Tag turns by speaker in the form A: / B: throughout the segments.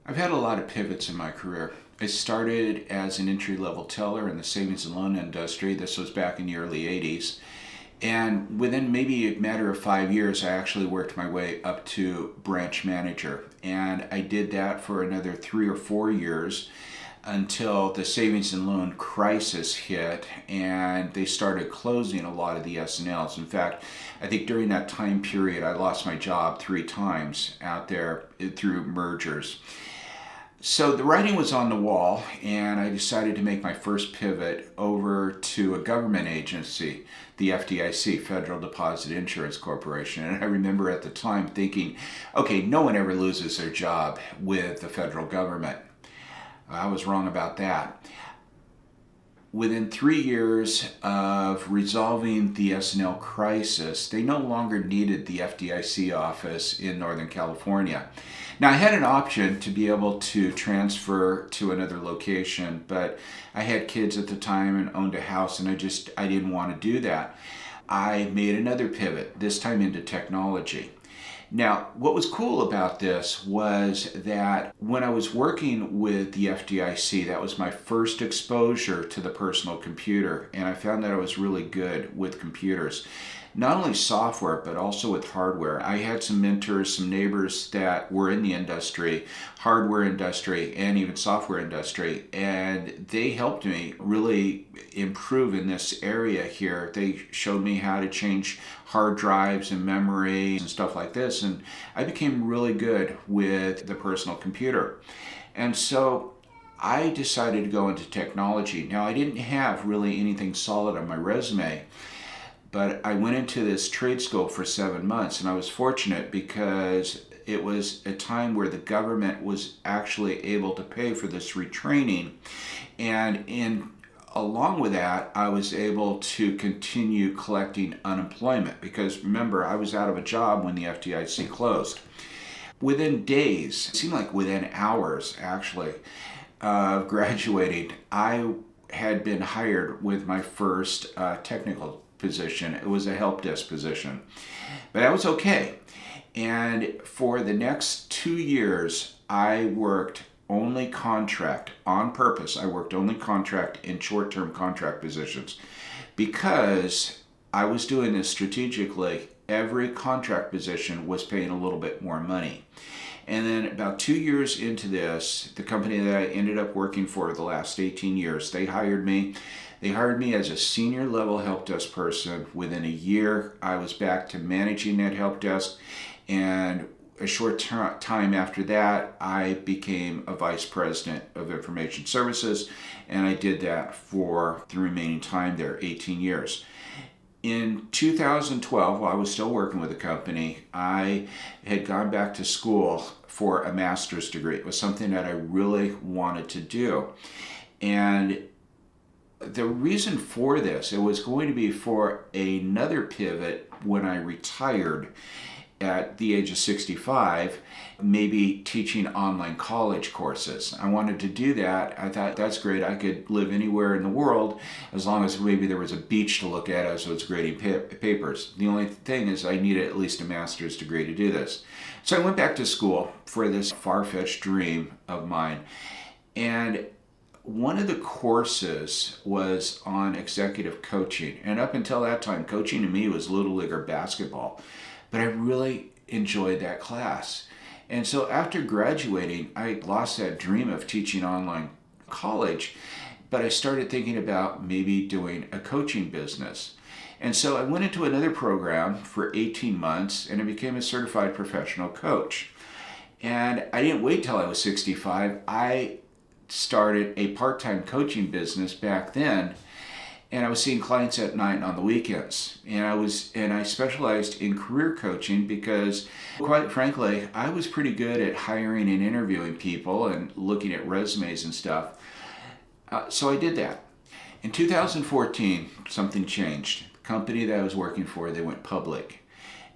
A: I've had a lot of pivots in my career. I started as an entry-level teller in the savings and loan industry. This was back in the early 80s. And within maybe a matter of 5 years, I actually worked my way up to branch manager. And I did that for another 3 or 4 years until the savings and loan crisis hit and they started closing a lot of the S&Ls. In fact, I think during that time period, I lost my job 3 times out there through mergers. So the writing was on the wall, and I decided to make my first pivot over to a government agency, the FDIC, Federal Deposit Insurance Corporation. And I remember at the time thinking, okay, no one ever loses their job with the federal government. I was wrong about that. Within 3 years of resolving the S&L crisis, they no longer needed the FDIC office in Northern California. Now, I had an option to be able to transfer to another location, but I had kids at the time and owned a house, and I didn't want to do that. I made another pivot, this time into technology. Now, what was cool about this was that when I was working with the FDIC, that was my first exposure to the personal computer, and I found that I was really good with computers. Not only software, but also with hardware. I had some mentors, some neighbors that were in the industry, hardware industry, and even software industry, and they helped me really improve in this area here. They showed me how to change hard drives and memory and stuff like this, and I became really good with the personal computer. And so I decided to go into technology. Now, I didn't have really anything solid on my resume, but I went into this trade school for 7 months, and I was fortunate because it was a time where the government was actually able to pay for this retraining. And along with that, I was able to continue collecting unemployment because remember, I was out of a job when the FDIC closed. Within days, it seemed like within hours actually, of graduating, I had been hired with my first technical position. It was a help desk position, but that was okay. And for the next 2 years, I worked only contract on purpose. I worked only contract in short-term contract positions because I was doing this strategically. Every contract position was paying a little bit more money. And then about 2 years into this, the company that I ended up working for the last 18 years, they hired me. They hired me as a senior level help desk person. Within a year, I was back to managing that help desk. And a short time after that, I became a vice president of information services. And I did that for the remaining time there, 18 years. In 2012, while I was still working with the company, I had gone back to school for a master's degree. It was something that I really wanted to do. And the reason for this, it was going to be for another pivot when I retired at the age of 65, maybe teaching online college courses. I wanted to do that. I thought that's great. I could live anywhere in the world as long as maybe there was a beach to look at as I was grading papers. The only thing is I needed at least a master's degree to do this. So I went back to school for this far-fetched dream of mine. And one of the courses was on executive coaching. And up until that time, coaching to me was Little League or basketball. But I really enjoyed that class. And so after graduating, I lost that dream of teaching online college, but I started thinking about maybe doing a coaching business. And so I went into another program for 18 months and I became a certified professional coach. And I didn't wait till I was 65. I started a part-time coaching business back then. And I was seeing clients at night and on the weekends. And I specialized in career coaching because, quite frankly, I was pretty good at hiring and interviewing people and looking at resumes and stuff. So I did that. In 2014, something changed. The company that I was working for, they went public.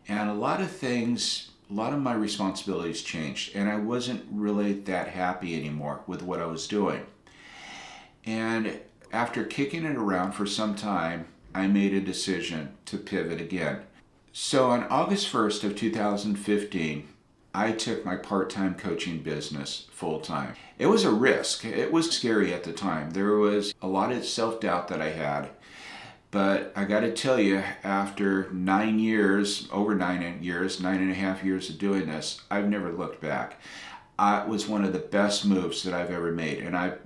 A: And a lot of my responsibilities changed. And I wasn't really that happy anymore with what I was doing. And after kicking it around for some time, I made a decision to pivot again. So on August 1st of 2015, I took my part-time coaching business full-time. It was a risk. It was scary at the time. There was a lot of self-doubt that I had. But I got to tell you, after 9 years, over 9 years, 9.5 years of doing this, I've never looked back. It was one of the best moves that I've ever made. And I've,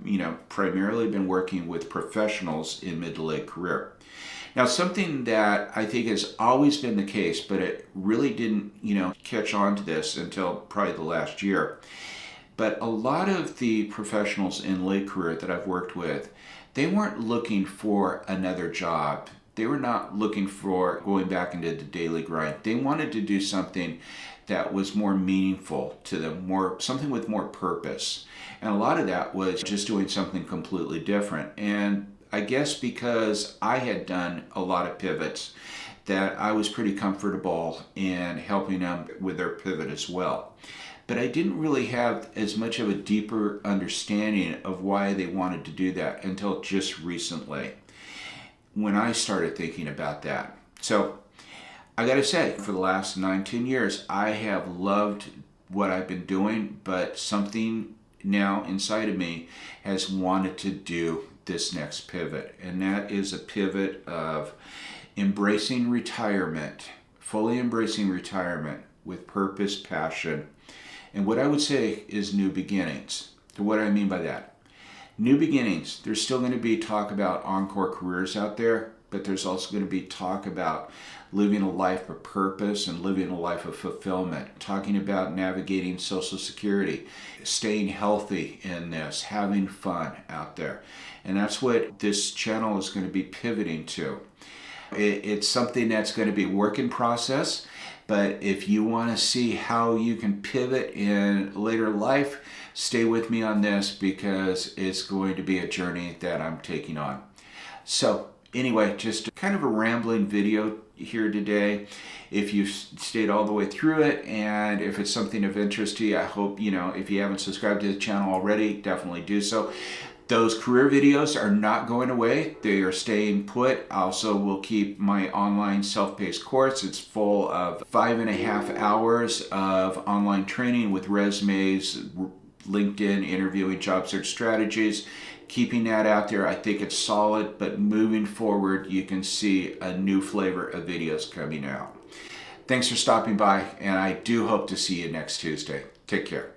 A: primarily been working with professionals in mid to late career. Now, something that I think has always been the case, but it really didn't, catch on to this until probably the last year. But a lot of the professionals in late career that I've worked with, they weren't looking for another job. They were not looking for going back into the daily grind. They wanted to do something that was more meaningful to them, something with more purpose. And a lot of that was just doing something completely different. And I guess because I had done a lot of pivots, that I was pretty comfortable in helping them with their pivot as well. But I didn't really have as much of a deeper understanding of why they wanted to do that until just recently when I started thinking about that. So I got to say, for the last 9-10 years, I have loved what I've been doing, but something now inside of me has wanted to do this next pivot. And that is a pivot of embracing retirement, fully embracing retirement with purpose, passion, and what I would say is new beginnings. So what do I mean by that? New beginnings. There's still going to be talk about encore careers out there, but there's also going to be talk about living a life of purpose and living a life of fulfillment, talking about navigating Social Security, staying healthy in this, having fun out there. And that's what this channel is going to be pivoting to. It's something that's going to be a work in process. But if you want to see how you can pivot in later life, stay with me on this because it's going to be a journey that I'm taking on. So anyway, just kind of a rambling video here today. If you've stayed all the way through it and if it's something of interest to you, I hope, if you haven't subscribed to the channel already, definitely do so. Those career videos are not going away. They are staying put. I also will keep my online self-paced course. It's full of 5.5 hours of online training with resumes, LinkedIn, interviewing, job search strategies. Keeping that out there, I think it's solid, but moving forward, you can see a new flavor of videos coming out. Thanks for stopping by, and I do hope to see you next Tuesday. Take care.